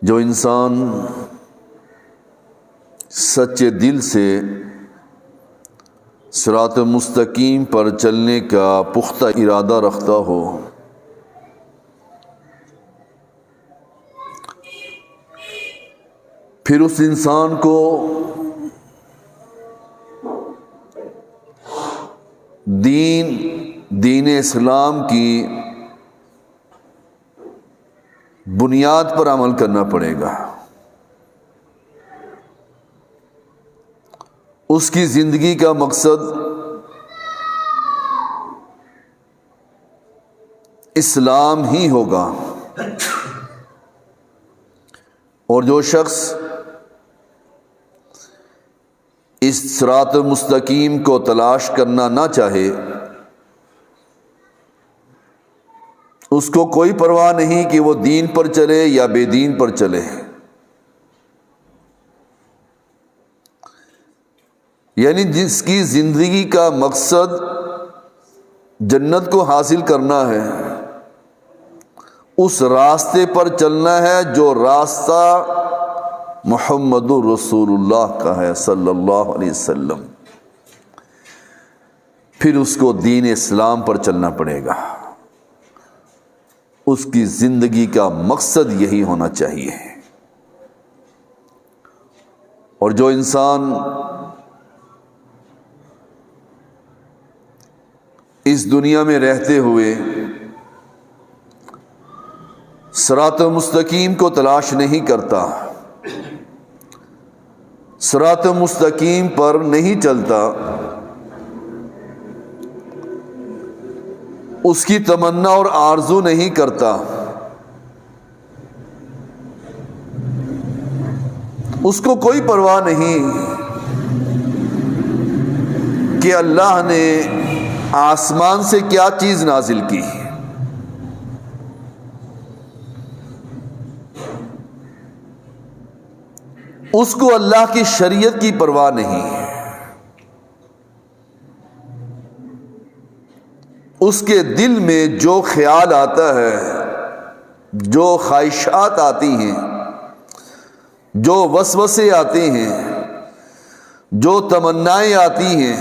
جو انسان سچے دل سے صراط مستقیم پر چلنے کا پختہ ارادہ رکھتا ہو، پھر اس انسان کو دین اسلام کی بنیاد پر عمل کرنا پڑے گا۔ اس کی زندگی کا مقصد اسلام ہی ہوگا، اور جو شخص اس صراط مستقیم کو تلاش کرنا نہ چاہے، اس کو کوئی پرواہ نہیں کہ وہ دین پر چلے یا بے دین پر چلے، یعنی جس کی زندگی کا مقصد جنت کو حاصل کرنا ہے، اس راستے پر چلنا ہے جو راستہ محمد رسول اللہ کا ہے صلی اللہ علیہ وسلم، پھر اس کو دین اسلام پر چلنا پڑے گا۔ اس کی زندگی کا مقصد یہی ہونا چاہیے۔ اور جو انسان اس دنیا میں رہتے ہوئے صراط مستقیم کو تلاش نہیں کرتا، صراط مستقیم پر نہیں چلتا، اس کی تمنا اور آرزو نہیں کرتا، اس کو کوئی پرواہ نہیں کہ اللہ نے آسمان سے کیا چیز نازل کی، اس کو اللہ کی شریعت کی پرواہ نہیں، اس کے دل میں جو خیال آتا ہے، جو خواہشات آتی ہیں، جو وسوسے آتے ہیں، جو تمنائیں آتی ہیں،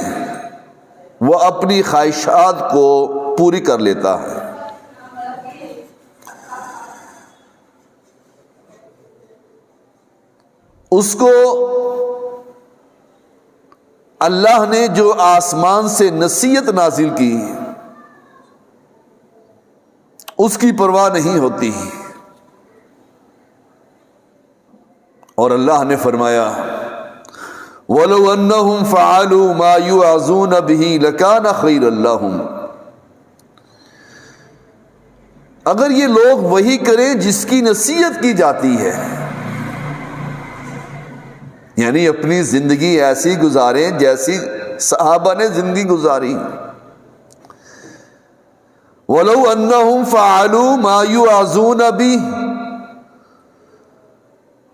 وہ اپنی خواہشات کو پوری کر لیتا ہے۔ اس کو اللہ نے جو آسمان سے نصیحت نازل کی، اس کی پرواہ نہیں ہوتی، اور اللہ نے فرمایا وَلَوْ أَنَّهُمْ فَعَلُوا مَا يُوعَظُونَ بِهِ لَكَانَ خَيْرًا لَهُمْ، اگر یہ لوگ وہی کریں جس کی نصیحت کی جاتی ہے، یعنی اپنی زندگی ایسی گزاریں جیسی صحابہ نے زندگی گزاری۔ وَلَوْ أَنَّهُمْ فَعَلُوا مَا يُوعَظُونَ بِهِ،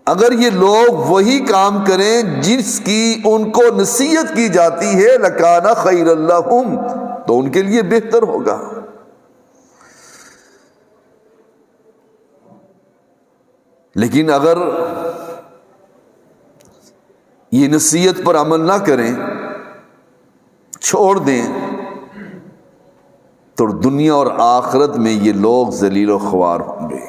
اگر یہ لوگ وہی کام کریں جس کی ان کو نصیحت کی جاتی ہے، لَكَانَ خَيْرًا لَهُمْ، تو ان کے لیے بہتر ہوگا۔ لیکن اگر یہ نصیحت پر عمل نہ کریں، چھوڑ دیں، تو دنیا اور آخرت میں یہ لوگ ذلیل و خوار ہوں گے۔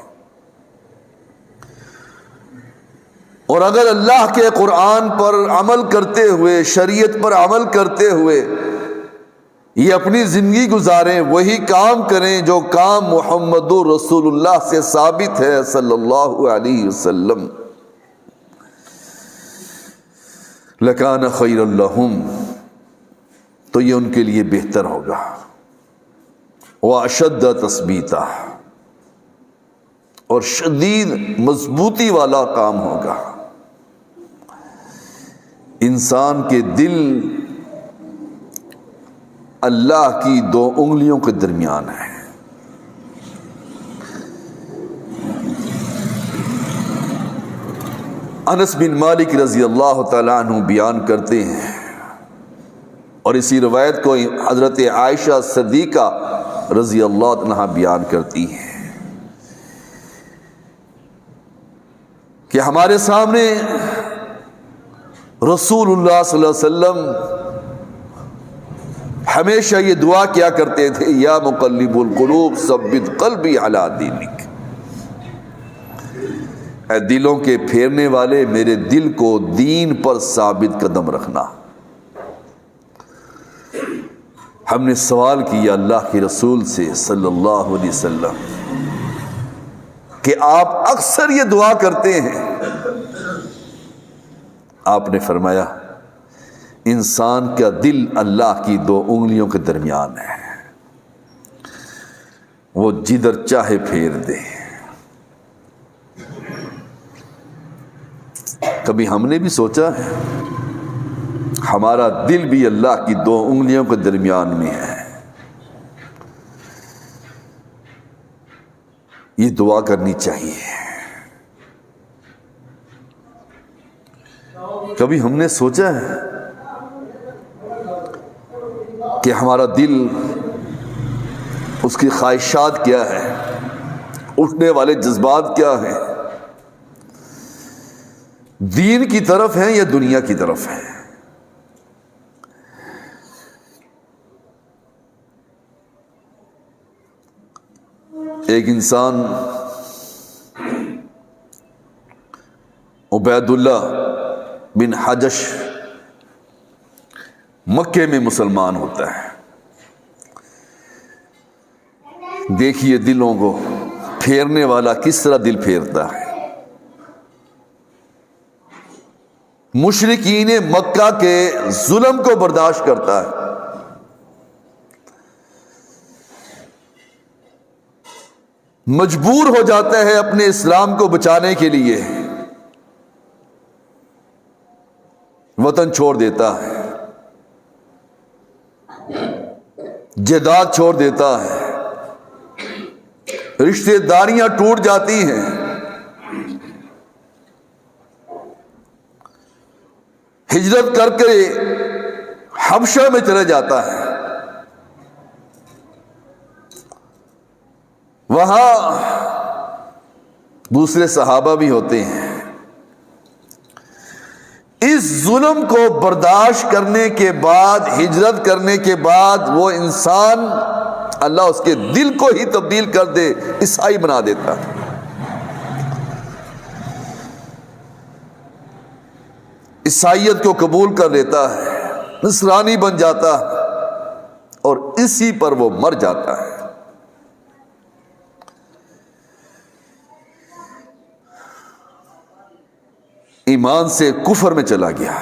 اور اگر اللہ کے قرآن پر عمل کرتے ہوئے، شریعت پر عمل کرتے ہوئے یہ اپنی زندگی گزاریں، وہی کام کریں جو کام محمد رسول اللہ سے ثابت ہے صلی اللہ علیہ وسلم، لَكَانَ خَيْرًا لَهُمْ، تو یہ ان کے لیے بہتر ہوگا، وَأَشَدَّ تَثْبِيتًا، اور شدید مضبوطی والا کام ہوگا۔ انسان کے دل اللہ کی دو انگلیوں کے درمیان ہے۔ انس بن مالک رضی اللہ تعالیٰ عنہ بیان کرتے ہیں، اور اسی روایت کو حضرت عائشہ صدیقہ رضی اللہ عنہ بیان کرتی ہیں کہ ہمارے سامنے رسول اللہ صلی اللہ علیہ وسلم ہمیشہ یہ دعا کیا کرتے تھے، یا مقلب القلوب ثبت قلبی علی دینک، اے دلوں کے پھیرنے والے میرے دل کو دین پر ثابت قدم رکھنا۔ ہم نے سوال کیا اللہ کے رسول سے صلی اللہ علیہ وسلم کہ آپ اکثر یہ دعا کرتے ہیں۔ آپ نے فرمایا انسان کا دل اللہ کی دو انگلیوں کے درمیان ہے، وہ جدھر چاہے پھیر دے۔ کبھی ہم نے بھی سوچا ہے ہمارا دل بھی اللہ کی دو انگلیوں کے درمیان میں ہے؟ یہ دعا کرنی چاہیے۔ کبھی ہم نے سوچا ہے کہ ہمارا دل، اس کی خواہشات کیا ہے، اٹھنے والے جذبات کیا ہیں، دین کی طرف ہیں یا دنیا کی طرف ہیں؟ ایک انسان عبید اللہ بن حجش مکے میں مسلمان ہوتا ہے۔ دیکھیے دلوں کو پھیرنے والا کس طرح دل پھیرتا ہے۔ مشرکین مکہ کے ظلم کو برداشت کرتا ہے، مجبور ہو جاتا ہے اپنے اسلام کو بچانے کے لیے وطن چھوڑ دیتا ہے، جائیداد چھوڑ دیتا ہے، رشتے داریاں ٹوٹ جاتی ہیں، ہجرت کر کے حبشہ میں چلے جاتا ہے۔ وہاں دوسرے صحابہ بھی ہوتے ہیں۔ اس ظلم کو برداشت کرنے کے بعد، ہجرت کرنے کے بعد، وہ انسان اللہ اس کے دل کو ہی تبدیل کر دے، عیسائی بنا دیتا۔ عیسائیت کو قبول کر لیتا ہے، نصرانی بن جاتا ہے، اور اسی پر وہ مر جاتا ہے۔ ایمان سے کفر میں چلا گیا۔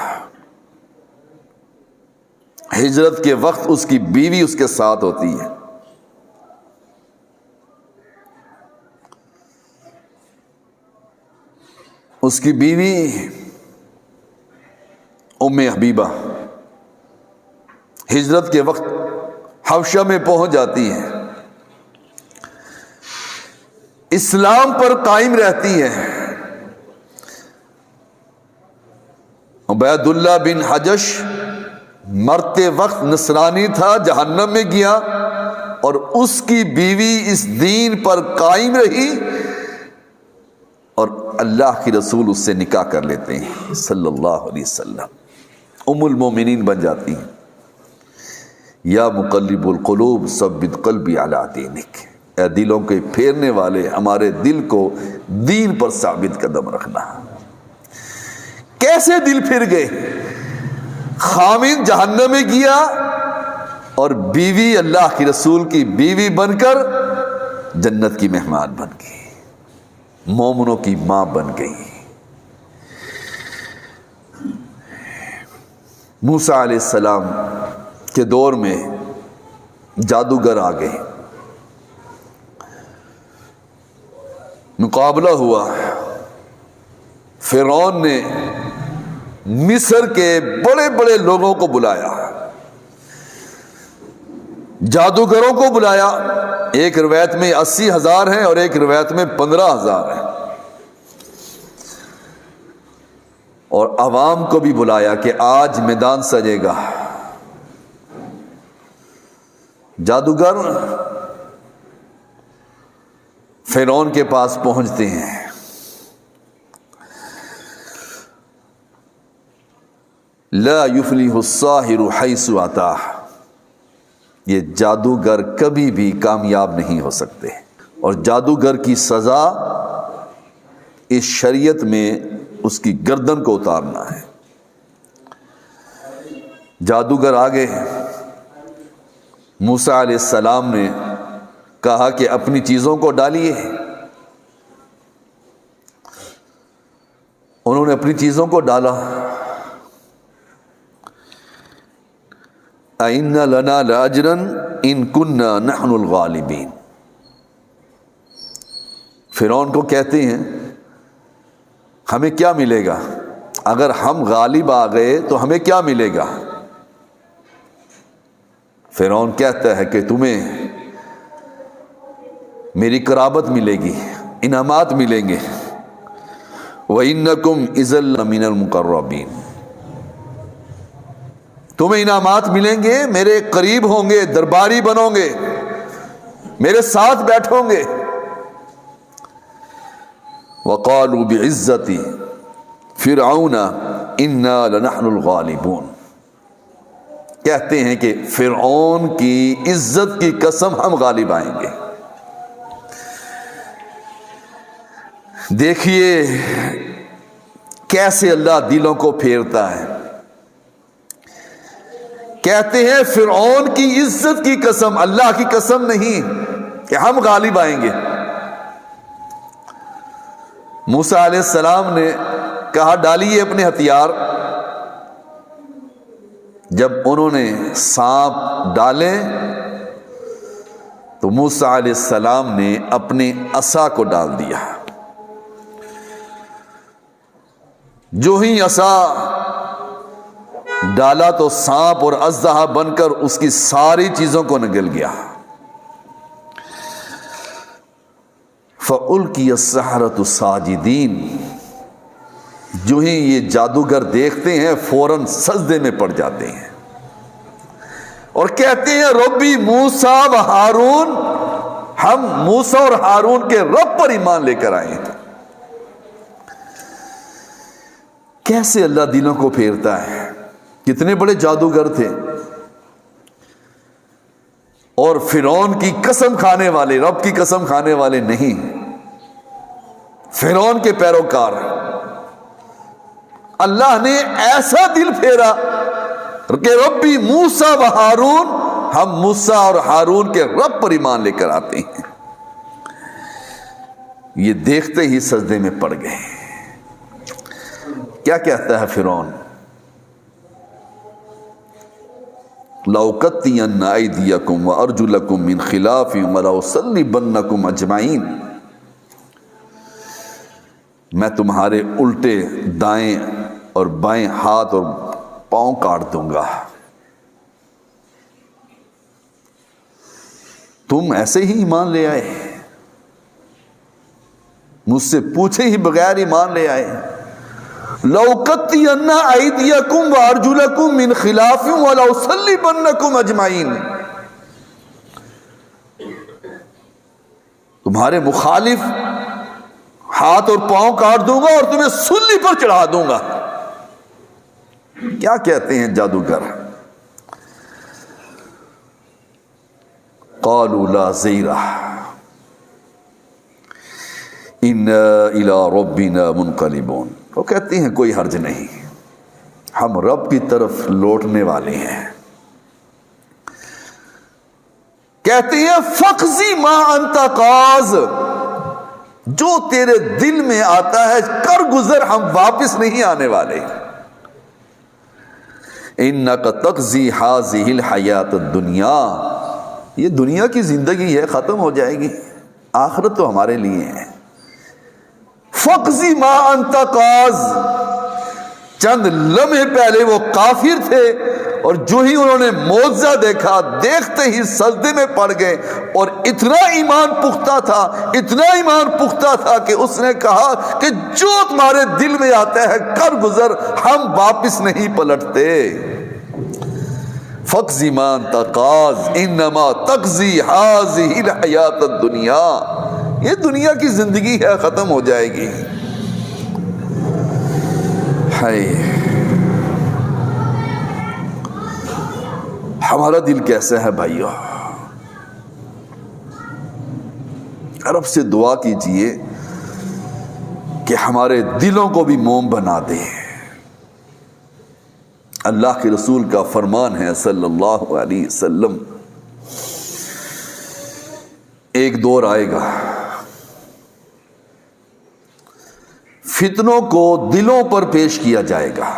ہجرت کے وقت اس کی بیوی اس کے ساتھ ہوتی ہے۔ اس کی بیوی ام حبیبہ ہجرت کے وقت حبشہ میں پہنچ جاتی ہے، اسلام پر قائم رہتی ہے۔ عبید اللہ بن حجش مرتے وقت نصرانی تھا، جہنم میں گیا، اور اس کی بیوی اس دین پر قائم رہی، اور اللہ کی رسول اس سے نکاح کر لیتے ہیں صلی اللہ علیہ وسلم، ام المومنین بن جاتی ہیں۔ یا مقلب القلوب ثبت قلبی علی دینک، اے دلوں کے پھیرنے والے ہمارے دل کو دین پر ثابت قدم رکھنا۔ کیسے دل پھر گئے؟ خامد جہنم میں گیا اور بیوی اللہ کی رسول کی بیوی بن کر جنت کی مہمان بن گئی، مومنوں کی ماں بن گئی۔ موسیٰ علیہ السلام کے دور میں جادوگر آ گئے، مقابلہ ہوا۔ فرعون نے مصر کے بڑے بڑے لوگوں کو بلایا، جادوگروں کو بلایا۔ ایک روایت میں 80,000 ہیں اور ایک روایت میں 15,000 ہیں، اور عوام کو بھی بلایا کہ آج میدان سجے گا۔ جادوگر فرعون کے پاس پہنچتے ہیں، لا یفلح الساحر حیث اتا، یہ جادوگر کبھی بھی کامیاب نہیں ہو سکتے، اور جادوگر کی سزا اس شریعت میں اس کی گردن کو اتارنا ہے۔ جادوگر آگے موسیٰ علیہ السلام نے کہا کہ اپنی چیزوں کو ڈالیے، انہوں نے اپنی چیزوں کو ڈالا۔ اَإِنَّ لَنَا لَأَجْرًا إِن كُنَّا نَحْنُ الْغَالِبِينَ، فرعون کو کہتے ہیں ہمیں کیا ملے گا اگر ہم غالب آ گئے تو ہمیں کیا ملے گا؟ فرعون کہتا ہے کہ تمہیں میری قرابت ملے گی، انعامات ملیں گے۔ وَإِنَّكُمْ إِذًا لَّمِنَ الْمُقَرَّبِينَ، تمہیں انعامات ملیں گے، میرے قریب ہوں گے، درباری بنو گے، میرے ساتھ بیٹھو گے۔ وَقَالُوا بِعِزَّتِ فِرْعَوْنَ إِنَّا لَنَحْنُ الْغَالِبُونَ، کہتے ہیں کہ فرعون کی عزت کی قسم ہم غالب آئیں گے۔ دیکھیے کیسے اللہ دلوں کو پھیرتا ہے۔ کہتے ہیں فرعون کی عزت کی قسم، اللہ کی قسم نہیں کہ ہم غالب آئیں گے۔ موسیٰ علیہ السلام نے کہا ڈالیے اپنے ہتھیار، جب انہوں نے سانپ ڈالے تو موسیٰ علیہ السلام نے اپنے عصا کو ڈال دیا۔ جو ہی عصا ڈالا تو سانپ اور اژدہا بن کر اس کی ساری چیزوں کو نگل گیا۔ فَأُلْقِيَ السَّحَرَةُ سَاجِدِينَ، جو ہی یہ جادوگر دیکھتے ہیں فوراً سجدے میں پڑ جاتے ہیں اور کہتے ہیں ربی موسیٰ و ہارون، ہم موسیٰ اور ہارون کے رب پر ایمان لے کر آئے ہیں۔ کیسے اللہ دلوں کو پھیرتا ہے، کتنے بڑے جادوگر تھے، اور فرعون کی قسم کھانے والے، رب کی قسم کھانے والے نہیں، فرعون کے پیروکار۔ اللہ نے ایسا دل پھیرا کہ ربی موسیٰ و ہارون، ہم موسیٰ اور ہارون کے رب پر ایمان لے کر آتے ہیں۔ یہ دیکھتے ہی سجدے میں پڑ گئے۔ کیا کہتا ہے فرعون؟ لَأُقَطِّعَنَّ أَيْدِيَكُمْ وَأَرْجُلَكُمْ مِنْ خِلَافٍ وَلَأُصَلِّبَنَّكُمْ أَجْمَعِينَ، میں تمہارے الٹے دائیں اور بائیں ہاتھ اور پاؤں کاٹ دوں گا۔ تم ایسے ہی ایمان لے آئے، مجھ سے پوچھے ہی بغیر ایمان لے آئے۔ لَأُقَطِّعَنَّ أَيْدِيَكُمْ وَأَرْجُلَكُمْ مِنْ خِلَافٍ وَلَأُصَلِّبَنَّكُمْ أَجْمَعِينَ، تمہارے مخالف ہاتھ اور پاؤں کاٹ دوں گا اور تمہیں سلی پر چڑھا دوں گا۔ کیا کہتے ہیں جادوگر؟ قالوا لا زیرہ انا الی ربنا منقلبون، وہ کہتے ہیں کوئی حرج نہیں، ہم رب کی طرف لوٹنے والے ہیں۔ کہتے ہیں فقضی ما انت قاض، جو تیرے دل میں آتا ہے کر گزر، ہم واپس نہیں آنے والے۔ انک تقضی ہذہ الحیات الدنیا، یہ دنیا کی زندگی ہے، ختم ہو جائے گی، آخرت تو ہمارے لیے ہے۔ فقضی ما انت قاض، چند لمحے پہلے وہ کافر تھے اور جو ہی انہوں نے معجزہ دیکھا دیکھتے ہی سجدے میں پڑ گئے، اور اتنا ایمان پختہ تھا، اتنا ایمان پختہ تھا کہ اس نے کہا کہ جو تمہارے دل میں آتا ہے کر گزر، ہم واپس نہیں پلٹتے۔ فقضی ما انت قاض انما تقضی ہذہ الحیات الدنیا، یہ دنیا کی زندگی ہے، ختم ہو جائے گی۔ ہمارا دل کیسا ہے بھائیو؟ رب سے دعا کیجئے کہ ہمارے دلوں کو بھی موم بنا دے۔ اللہ کے رسول کا فرمان ہے صلی اللہ علیہ وسلم، ایک دور آئے گا فتنوں کو دلوں پر پیش کیا جائے گا۔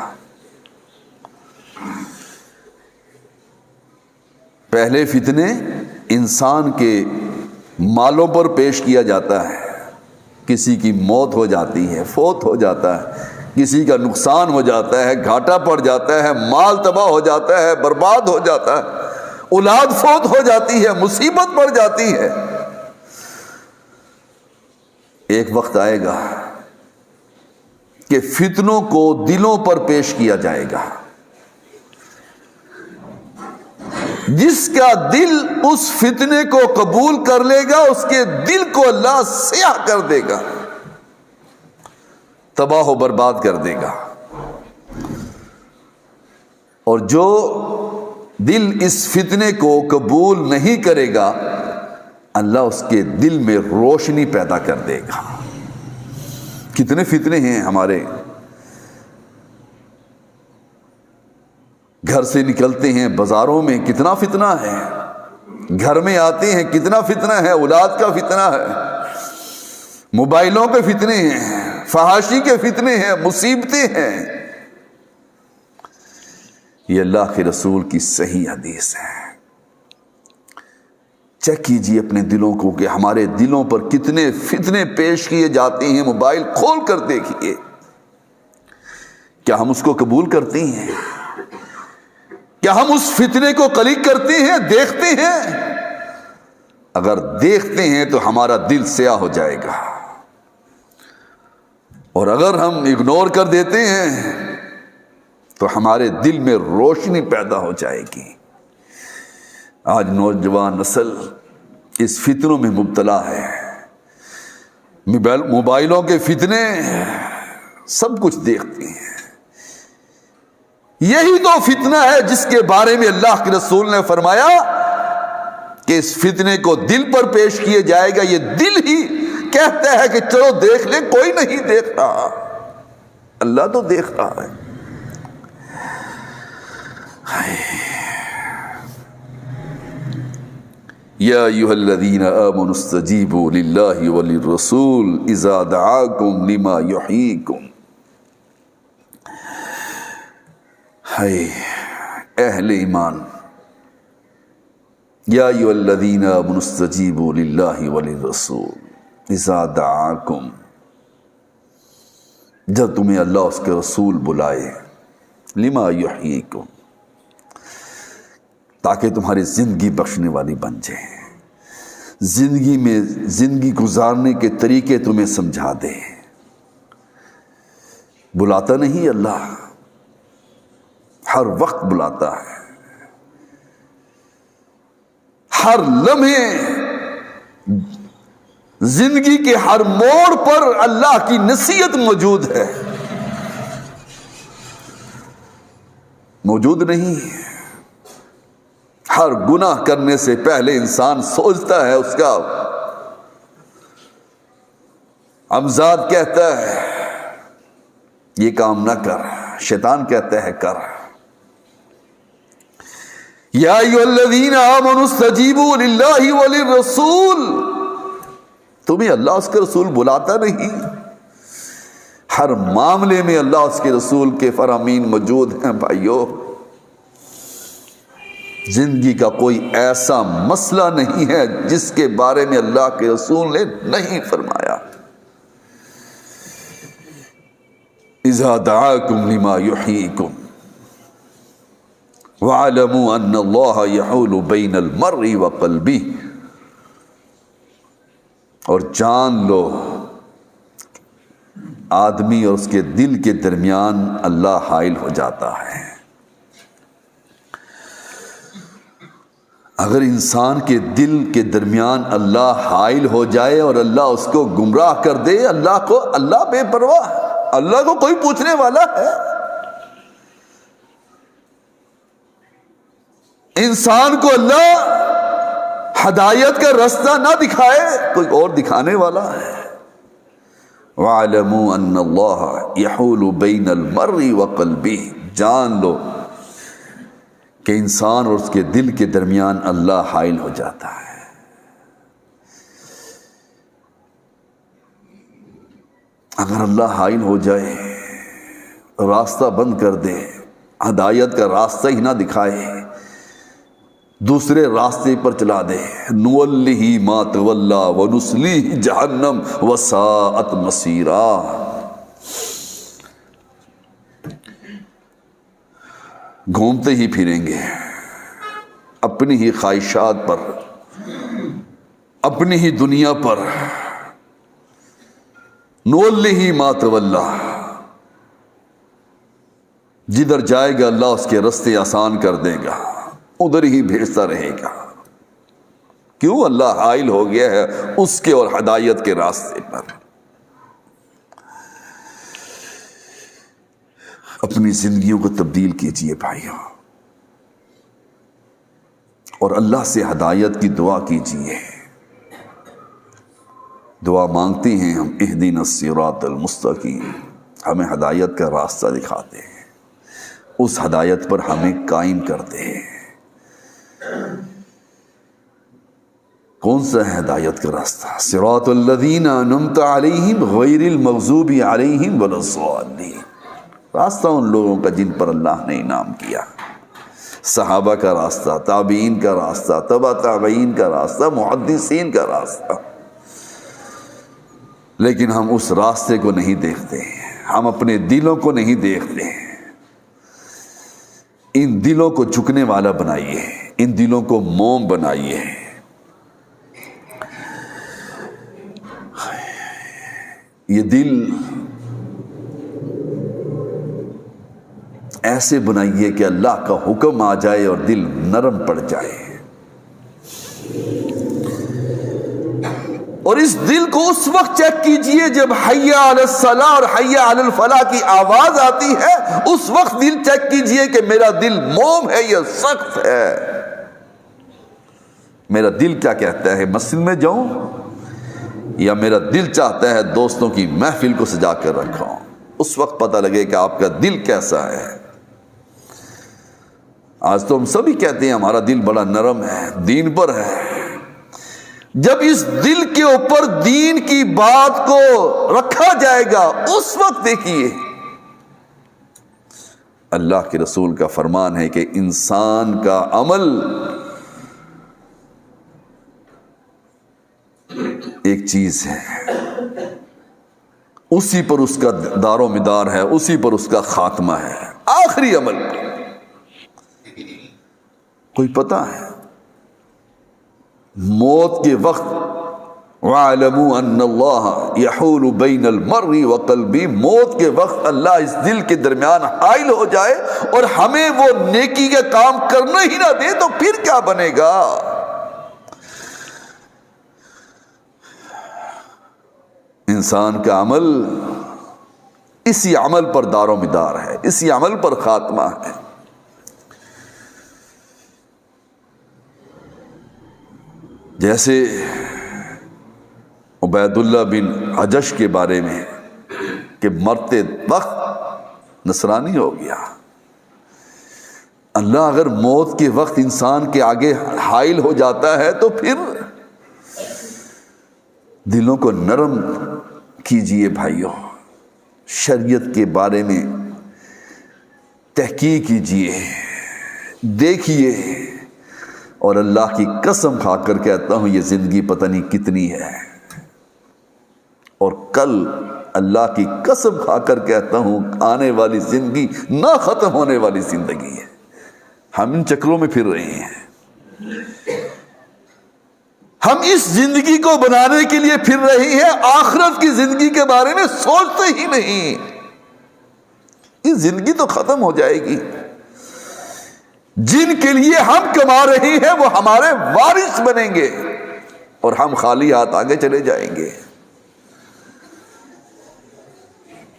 پہلے فتنے انسان کے مالوں پر پیش کیا جاتا ہے، کسی کی موت ہو جاتی ہے، فوت ہو جاتا ہے، کسی کا نقصان ہو جاتا ہے، گھاٹا پڑ جاتا ہے، مال تباہ ہو جاتا ہے، برباد ہو جاتا ہے، اولاد فوت ہو جاتی ہے، مصیبت پڑ جاتی ہے۔ ایک وقت آئے گا کہ فتنوں کو دلوں پر پیش کیا جائے گا۔ جس کا دل اس فتنے کو قبول کر لے گا، اس کے دل کو اللہ سیاہ کر دے گا، تباہ و برباد کر دے گا۔ اور جو دل اس فتنے کو قبول نہیں کرے گا، اللہ اس کے دل میں روشنی پیدا کر دے گا۔ کتنے فتنے ہیں ہمارے، گھر سے نکلتے ہیں بازاروں میں کتنا فتنہ ہے، گھر میں آتے ہیں کتنا فتنہ ہے، اولاد کا فتنہ ہے، موبائلوں کے فتنے ہیں، فحاشی کے فتنے ہیں، مصیبتیں ہیں۔ یہ اللہ کے رسول کی صحیح حدیث ہے۔ چیک کیجئے اپنے دلوں کو کہ ہمارے دلوں پر کتنے فتنے پیش کیے جاتے ہیں۔ موبائل کھول کر دیکھیے، کیا ہم اس کو قبول کرتے ہیں؟ کیا ہم اس فتنے کو کلک کرتے ہیں، دیکھتے ہیں؟ اگر دیکھتے ہیں تو ہمارا دل سیاہ ہو جائے گا، اور اگر ہم اگنور کر دیتے ہیں تو ہمارے دل میں روشنی پیدا ہو جائے گی۔ آج نوجوان نسل اس فتنوں میں مبتلا ہے، موبائلوں کے فتنے، سب کچھ دیکھتے ہیں۔ یہی تو فتنہ ہے جس کے بارے میں اللہ کے رسول نے فرمایا کہ اس فتنے کو دل پر پیش کیے جائے گا۔ یہ دل ہی کہتا ہے کہ چلو دیکھ لیں، کوئی نہیں دیکھ رہا، اللہ تو دیکھ رہا ہے۔ یا ایھا الذین آمنوا استجیبوا للہ وللرسول اذا دعاکم لما یحییکم۔ اہل ایمان، یا ایھا الذین آمنوا استجیبوا للہ وللرسول اذا دعاکم، جب تمہیں اللہ اس کے رسول بلائے، لما یحییکم، تاکہ تمہاری زندگی بخشنے والی بن جائے، زندگی میں زندگی گزارنے کے طریقے تمہیں سمجھا دے۔ بلاتا نہیں اللہ، ہر وقت بلاتا ہے، ہر لمحے زندگی کے ہر موڑ پر اللہ کی نصیحت موجود ہے۔ موجود نہیں؟ ہر گناہ کرنے سے پہلے انسان سوچتا ہے، اس کا امزاد کہتا ہے یہ کام نہ کر، شیطان کہتا ہے کر۔ یا ایھا الذین آمنوا استجیبوا للہ وللرسول، تمہیں اللہ اس کے رسول بلاتا نہیں؟ ہر معاملے میں اللہ اس کے رسول کے فرامین موجود ہیں بھائیو۔ زندگی کا کوئی ایسا مسئلہ نہیں ہے جس کے بارے میں اللہ کے رسول نے نہیں فرمایا۔ اذا دعاکم لما یحییکم وَاعْلَمُوا أَنَّ اللَّهَ يَحُولُ بَيْنَ الْمَرْءِ وَقَلْبِهِ، اور جان لو آدمی اور اس کے دل کے درمیان اللہ حائل ہو جاتا ہے۔ اگر انسان کے دل کے درمیان اللہ حائل ہو جائے اور اللہ اس کو گمراہ کر دے، اللہ بے پرواہ، اللہ کو کوئی پوچھنے والا ہے؟ انسان کو اللہ ہدایت کا راستہ نہ دکھائے، کوئی اور دکھانے والا ہے۔ وَاعْلَمُوا أَنَّ اللَّهَ يَحُولُ بَيْنَ الْمَرِّ وَقَلْبِهِ، جان لو کہ انسان اور اس کے دل کے درمیان اللہ حائل ہو جاتا ہے۔ اگر اللہ حائل ہو جائے، راستہ بند کر دے، ہدایت کا راستہ ہی نہ دکھائے، دوسرے راستے پر چلا دے، نُوَلِّهِ مَا تَوَلَّى وَنُصْلِيهِ جَهَنَّمَ وَسَاءَتْ مَصِيرًا، گھومتے ہی پھریں گے اپنی ہی خواہشات پر، اپنی ہی دنیا پر۔ نُوَلِّهِ مَا تَوَلَّى، جدھر جائے گا اللہ اس کے راستے آسان کر دے گا، ادھر ہی بھیجتا رہے گا۔ کیوں؟ اللہ حائل ہو گیا ہے اس کے اور ہدایت کے راستے پر۔ اپنی زندگیوں کو تبدیل کیجئے بھائیوں، اور اللہ سے ہدایت کی دعا کیجئے۔ دعا مانگتے ہیں ہم، اہدنا الصراط المستقیم، ہمیں ہدایت کا راستہ دکھاتے ہیں، اس ہدایت پر ہمیں قائم کرتے ہیں۔ کون سا ہے ہدایت کا راستہ؟ صراط الذین انعمت علیہم غیر المغضوب علیہم ولا الضالین، راستہ ان لوگوں کا جن پر اللہ نے انعام کیا، صحابہ کا راستہ، تابعین کا راستہ، تبع تابعین کا راستہ، محدثین کا راستہ۔ لیکن ہم اس راستے کو نہیں دیکھتے، ہم اپنے دلوں کو نہیں دیکھتے۔ ان دلوں کو جھکنے والا بنائیے، ان دلوں کو موم بنائیے۔ یہ دل ایسے بنائیے کہ اللہ کا حکم آ جائے اور دل نرم پڑ جائے، اور اس دل کو اس وقت چیک کیجئے جب حی علی الصلاۃ اور حی علی الفلاح کی آواز آتی ہے، اس وقت دل چیک کیجئے کہ میرا دل موم ہے یا سخت ہے۔ میرا دل کیا کہتا ہے، مسجد میں جاؤں یا میرا دل چاہتا ہے دوستوں کی محفل کو سجا کر رکھوں؟ اس وقت پتہ لگے کہ آپ کا دل کیسا ہے۔ آج تو ہم سبھی کہتے ہیں ہمارا دل بڑا نرم ہے، دین پر ہے۔ جب اس دل کے اوپر دین کی بات کو رکھا جائے گا، اس وقت دیکھیے اللہ کے رسول کا فرمان ہے کہ انسان کا عمل ایک چیز ہے، اسی پر اس کا دار و مدار ہے، اسی پر اس کا خاتمہ ہے، آخری عمل پر۔ کوئی پتہ ہے موت کے وقت وَاعْلَمُوا أَنَّ اللَّهَ يَحُولُ بَيْنَ الْمَرِّ وَقَلْبِهِ، موت کے وقت اللہ اس دل کے درمیان حائل ہو جائے اور ہمیں وہ نیکی کے کام کرنا ہی نہ دے، تو پھر کیا بنے گا؟ انسان کا عمل اسی عمل پر دار و مدار ہے، اسی عمل پر خاتمہ ہے۔ جیسے عبید اللہ بن حجش کے بارے میں کہ مرتے وقت نصرانی ہو گیا۔ اللہ اگر موت کے وقت انسان کے آگے حائل ہو جاتا ہے تو پھر دلوں کو نرم کیجئے بھائیوں، شریعت کے بارے میں تحقیق کیجئے، دیکھیے، اور اللہ کی قسم کھا کر کہتا ہوں یہ زندگی پتہ نہیں کتنی ہے، اور کل اللہ کی قسم کھا کر کہتا ہوں آنے والی زندگی نہ ختم ہونے والی زندگی ہے۔ ہم ان چکروں میں پھر رہے ہیں، ہم اس زندگی کو بنانے کے لیے پھر رہے ہیں، آخرت کی زندگی کے بارے میں سوچتے ہی نہیں۔ یہ زندگی تو ختم ہو جائے گی، جن کے لیے ہم کما رہے ہیں وہ ہمارے وارث بنیں گے، اور ہم خالی ہاتھ آگے چلے جائیں گے۔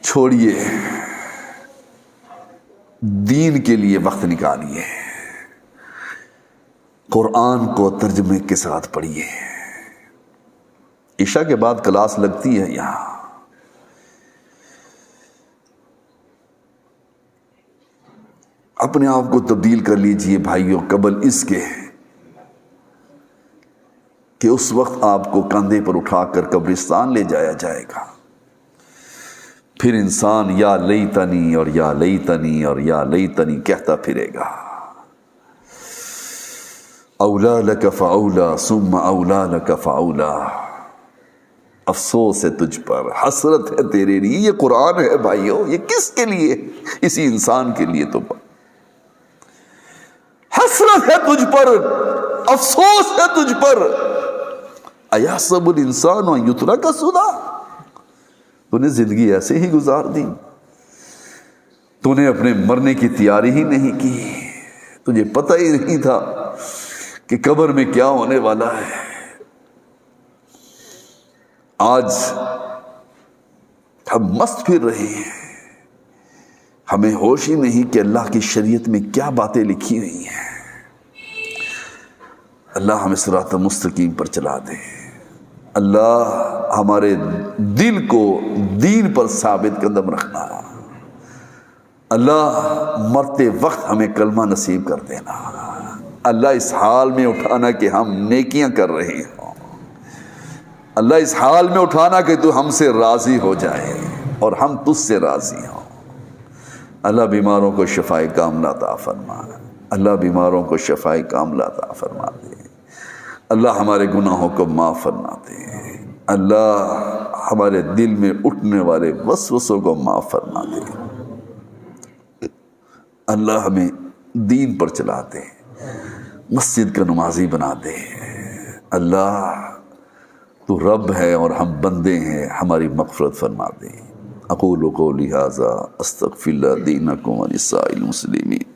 چھوڑیے، دین کے لیے وقت نکالیے، قرآن کو ترجمے کے ساتھ پڑھیے. عشاء کے بعد کلاس لگتی ہے یہاں. اپنے آپ کو تبدیل کر لیجئے بھائیوں، قبل اس کے کہ اس وقت آپ کو کاندھے پر اٹھا کر قبرستان لے جایا جائے گا. پھر انسان یا لیتنی اور یا لیتنی اور یا لیتنی کہتا پھرے گا. اولا لک فاولا ثم اولا لک فاولا. افسوس ہے تجھ پر، حسرت ہے تیرے لیے. یہ قرآن ہے بھائیو، یہ کس کے لیے؟ اسی انسان کے لیے. تو حسرت ہے تجھ پر، افسوس ہے تجھ پر. ایحسب الانسان ان یترک سدی. تو نے زندگی ایسے ہی گزار دی، تو نے اپنے مرنے کی تیاری ہی نہیں کی، تجھے پتہ ہی نہیں تھا کہ قبر میں کیا ہونے والا ہے. آج ہم مست پھر رہے ہیں، ہمیں ہوش ہی نہیں کہ اللہ کی شریعت میں کیا باتیں لکھی ہوئی ہیں. اللہ ہمیں صراط مستقیم پر چلا دے. اللہ ہمارے دل کو دین پر ثابت قدم رکھنا. اللہ مرتے وقت ہمیں کلمہ نصیب کر دینا. اللہ اس حال میں اٹھانا کہ ہم نیکیاں کر رہے ہوں. اللہ اس حال میں اٹھانا کہ تو ہم سے راضی ہو جائے اور ہم تجھ سے راضی ہوں. اللہ بیماروں کو شفائے کاملہ عطا فرما. اللہ بیماروں کو شفائے کاملہ عطا فرما دے. اللہ ہمارے گناہوں کو معاف فرما دے. اللہ ہمارے دل میں اٹھنے والے وسوسوں کو معاف فرما دے. اللہ ہمیں دین پر چلا دے، مسجد کا نمازی بنا دے. اللہ تو رب ہے اور ہم بندے ہیں، ہماری مغفرت فرما دے. اقول قولی ھذا استغفر اللہ دینکم ولسائر المسلمین.